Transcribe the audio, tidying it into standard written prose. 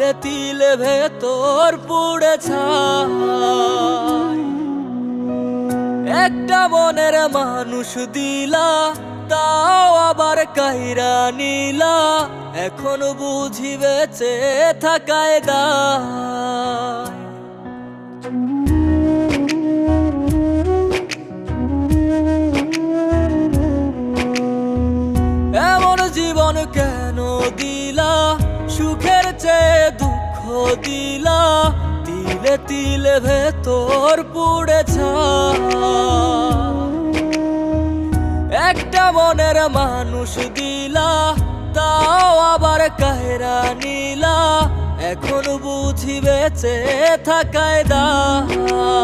তিলে তিলে ভেতর পুড়ে ছাই। একটা মনের মানুষ দিলা, তাও আবার কাইরা নিলা, এখন বুঝি বেঁচে থাকায় দায়। এমন জীবন কেন দিলা, সুখের চেয়ে দুঃখ দিলা, তিলে তিলে ভেতর পুড়ে ছাই। একটা মনের মানুষ দিলা, তাও আবার কাহেরা নিলা, এখন বুঝি বেঁচে থাকায় দায়।